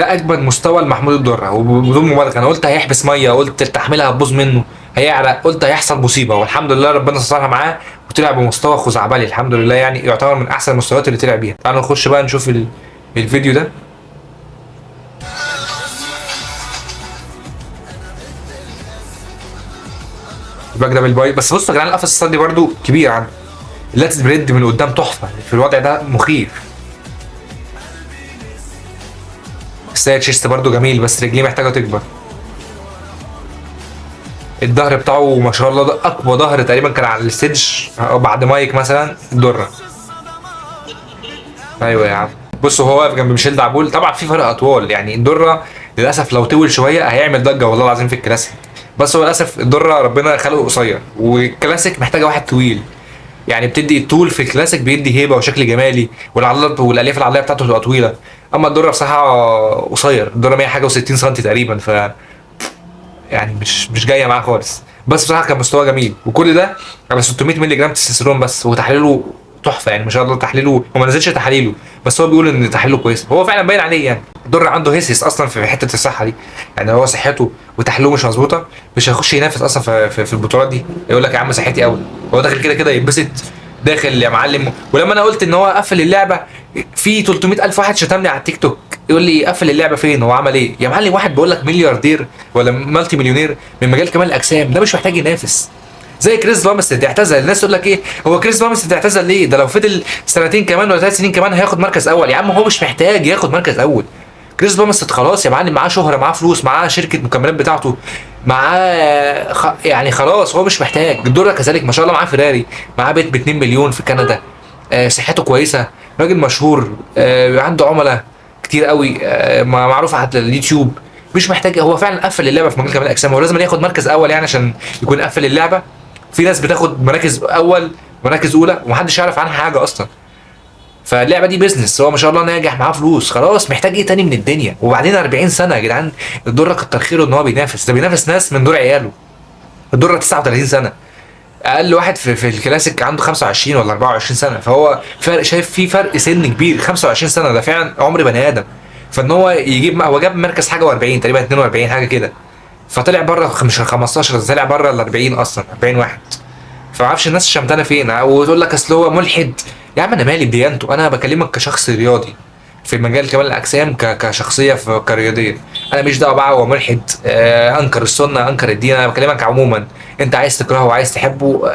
ده اجمد مستوى لمحمود الدره، وبدون مبالغه. انا قلت هيحبس ميه، قلت التحميله هتبوظ منه، هيعرق، قلت هيحصل مصيبه، والحمد لله ربنا سترها معاه وطلع بمستوى خزعبلي الحمد لله، يعني يعتبر من احسن المستويات اللي طلع بيها. تعالوا نخش بقى نشوف الفيديو ده. الباك ده بالباي. بس بصوا يا جدعان، القفص الصدري برده كبير عنه. اللاتس بريد من قدام تحفه، في الوضع ده مخيف. السايد تشيست برده جميل، بس رجليه محتاجه تكبر. الظهر بتاعه ما شاء الله، ده اقوى ظهر تقريبا كان على الستيج او بعد مايك مثلا الدره. ايوه يا عم. بصوا هو واقف جنب ميشيل دعبول، طبعا في فرق اطوال، يعني الدره للاسف لو طول شويه هيعمل ضجه والله العظيم في الكلاسيك، بس هو للاسف الدره ربنا خلقه قصير، والكلاسيك محتاجه واحد طويل، يعني بتدي الطول في الكلاسيك بيدي هيبه وشكل جمالي، والعضلات والالياف العضليه بتاعته تبقى طويله. اما الدره بصراحه قصير، الدره 100 حاجه و60 سم تقريبا، ف يعني مش جايه معاه خالص. بس بصراحه كان مستوى جميل، وكل ده على 600 مللي جرام تستوستيرون بس، وتحليله تحفه يعني ما شاء الله. تحليله هو ما نزلش تحاليله، بس هو بيقول ان تحليله كويس، هو فعلا باين عليه يعني. الدر عنده هيسيس اصلا في حته الصحه دي، يعني هو صحته وتحليله مش مظبوطه مش هيخش ينافس اصلا في البطولات دي. يقول لك يا عم صحتي قوي، هو داخل كده كده يتبسط، داخل يا معلم. ولما انا قلت ان هو قفل اللعبه، في 300,000 واحد شتمني على التيك توك يقول لي قفل اللعبه فين، هو عمل ايه يا معلم؟ واحد بقول لك ملياردير ولا مالتي مليونير من مجال كمال الاجسام، ده مش محتاج ينافس. زي كريس بامستد اعتزل، الناس تقول لك ايه هو كريس بامستد اعتزل ليه؟ ده لو فضل سنتين كمان ولا 3 سنين كمان هياخد مركز اول. يا عم هو مش محتاج ياخد مركز اول. كريس بامستد خلاص يا معلم، معاه شهره، معاه فلوس، معاه شركه مكملات بتاعته، معاه يعني خلاص هو مش محتاج. الدورة كذلك ما شاء الله، معاه فيراري، معاه بيت ب 2 مليون في كندا، صحته كويسه، راجل مشهور، عنده عملاء كتير قوي، معروف على اليوتيوب. مش محتاج، هو فعلا قفل اللعبه في مجال كمال الاجسام. هو لازم ياخد مركز اول يعني عشان يكون قفل اللعبه؟ في ناس بتاخد مراكز اول، مراكز اولى، ومحدش يعرف عنها حاجه اصلا. فاللعبه دي بيزنس، هو ما شاء الله ناجح، معاه فلوس، خلاص محتاج ايه تاني من الدنيا؟ وبعدين 40 سنه يا جدعان. الدره كتر خيره ان هو بينافس، ده بينافس ناس من دور عياله. الدره 39 سنه، اقل واحد في الكلاسيك عنده 25 ولا 24 سنه، فهو فرق، شايف في فرق سن كبير. 25 سنه ده فعلا عمر بني ادم. فان هو يجيب، هو جاب مركز حاجه و40 تقريبا، 42 حاجه كده، فطلع بره مش 15، طلع بره ال 40 اصلا، 40 واحد. فما اعرفش الناس شمتانه فين، وتقول لك اصل هو ملحد. يا عم انا مالي بديانته، انا بكلمك كشخص رياضي في مجال كمال الاجسام، كشخصيه كرياضيه. انا مش دعوه بقى هو ملحد، انكر السنه، انكر الدين، انا بكلمك عموما. انت عايز تكرهه وعايز تحبه،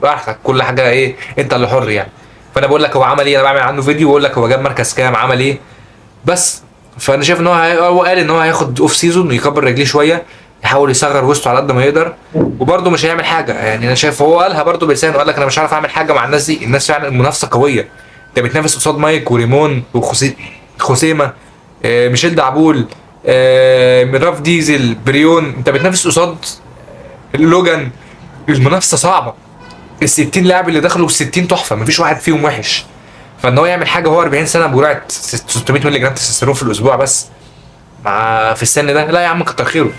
براحتك، كل حاجه ايه، انت اللي حر يعني. فانا بقول لك هو عمل ايه، انا بعمل عنه فيديو واقول لك هو جاب مركز كام، عمل ايه بس. فانا شايف ان هو قال ان هو هياخد اوف سيزون ويكبر رجليه شويه، يحاول يصغر وسطه على قد ما يقدر، وبرده مش هيعمل حاجه. يعني انا شايف هو قالها برده بلسانه، قال لك انا مش عارف اعمل حاجه مع الناس دي. الناس فعلا المنافسه قويه، انت بتنافس قصاد مايك وريمون وخوسيما، ميشيل دعبول، راف ديزل، بريون، انت بتنافس قصاد لوجان. المنافسه صعبه. ال 60 لاعب اللي دخلوا ال 60 تحفه، مفيش واحد فيهم وحش. فان هو يعمل حاجه وهو 40 سنه بجرعه 600 مللي جرام تستوستيرون في الاسبوع بس، مع في السن ده، لا يا عم كتر خيره.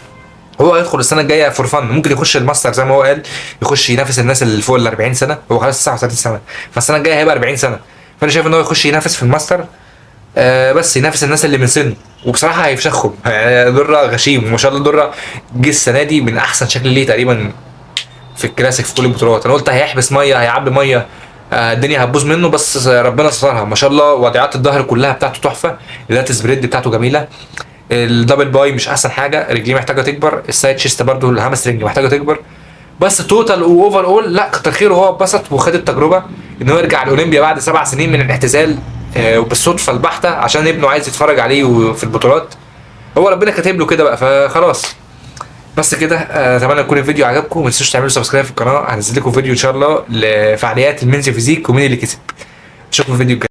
هو هيدخل السنه الجايه فور فن، ممكن يخش الماستر زي ما هو قال، يخش ينافس الناس اللي فوق ال 40 سنه. هو خلاص 39 سنه، فالسنه الجايه هيبقى 40 سنه. فانا شايف ان هو يخش ينافس في الماستر، بس ينافس الناس اللي من سنه، وبصراحه هيفشخهم. دره غشيم وما شاء الله. دره جه السنه دي من احسن شكل ليه تقريبا في الكلاسيك في كل البطولات. انا قلت هيحبس ميه، هيعبي ميه، الدنيا هتبوظ منه، بس ربنا سترها ما شاء الله. وضعيات الظهر كلها بتاعته تحفه، اللاتس بريد بتاعته جميله، الدبل باي مش احسن حاجه، رجليه محتاجه تكبر، السايد تشيست برده الهامسترنج محتاجه تكبر. بس توتال واوفر اول لا كتر خيره، هو اتبسط وخد التجربه ان هو يرجع الاولمبيا بعد 7 سنين من الاعتزال، وبالصدفه البحته عشان ابنه عايز يتفرج عليه في البطولات. هو ربنا كاتب له كده بقى، فخلاص. بس كده، اتمنى يكون الفيديو عجبكم. ما تنسوش تعملوا سبسكرايب في القناه، هنزل لكم فيديو ان شاء الله لفعاليات المنزل فيزيك ومين اللي كسب. اشوفكم في الفيديو الجاي.